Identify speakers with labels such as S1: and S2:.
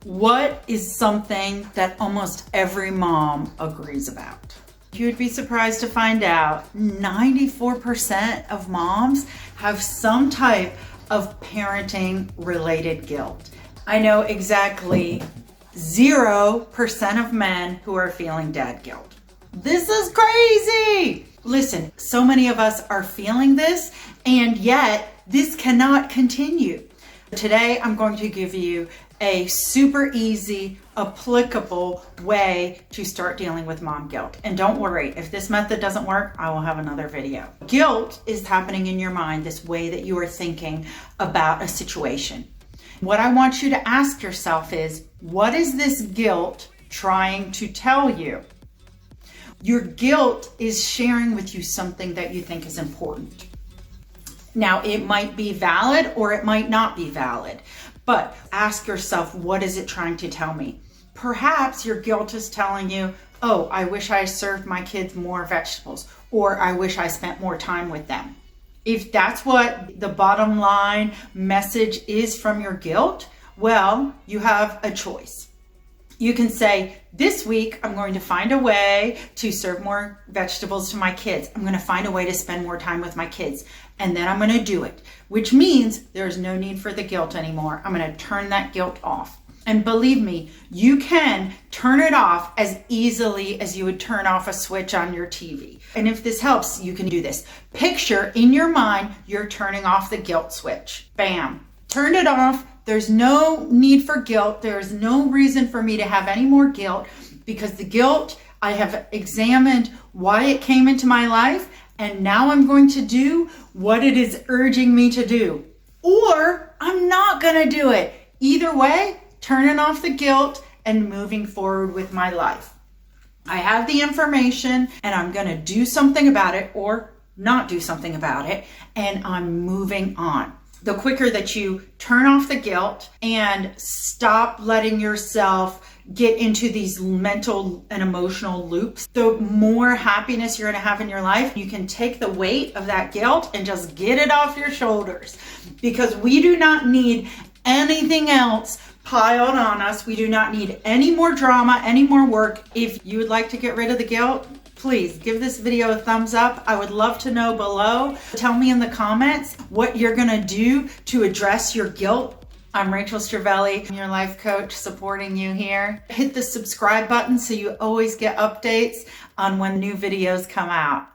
S1: What is something that almost every mom agrees about? You'd be surprised to find out 94% of moms have some type of parenting related guilt. I know exactly 0% of men who are feeling dad guilt. This is crazy. Listen, so many of us are feeling this, and yet this cannot continue. Today, I'm going to give you a super easy, applicable way to start dealing with mom guilt. And don't worry, if this method doesn't work, I will have another video. Guilt is happening in your mind, this way that you are thinking about a situation. What I want you to ask yourself is, what is this guilt trying to tell you? Your guilt is sharing with you something that you think is important. Now, it might be valid or it might not be valid, but ask yourself, what is it trying to tell me? Perhaps your guilt is telling you, oh, I wish I served my kids more vegetables, or I wish I spent more time with them. If that's what the bottom line message is from your guilt, well, you have a choice. You can say, this week, I'm going to find a way to serve more vegetables to my kids. I'm going to find a way to spend more time with my kids. And then I'm going to do it, which means there's no need for the guilt anymore. I'm going to turn that guilt off. And believe me, you can turn it off as easily as you would turn off a switch on your TV. And if this helps, you can do this. Picture in your mind, you're turning off the guilt switch. Bam. Turn it off. There's no need for guilt. There's no reason for me to have any more guilt, because the guilt, I have examined why it came into my life, and now I'm going to do what it is urging me to do. Or I'm not going to do it. Either way, turning off the guilt and moving forward with my life. I have the information and I'm going to do something about it or not do something about it, and I'm moving on. The quicker that you turn off the guilt and stop letting yourself get into these mental and emotional loops, the more happiness you're going to have in your life. You can take the weight of that guilt and just get it off your shoulders, because we do not need anything else piled on us. We do not need any more drama, any more work. If you would like to get rid of the guilt, please give this video a thumbs up. I would love to know below. Tell me in the comments what you're gonna do to address your guilt. I'm Rachel Stravelli, your life coach, supporting you here. Hit the subscribe button so you always get updates on when new videos come out.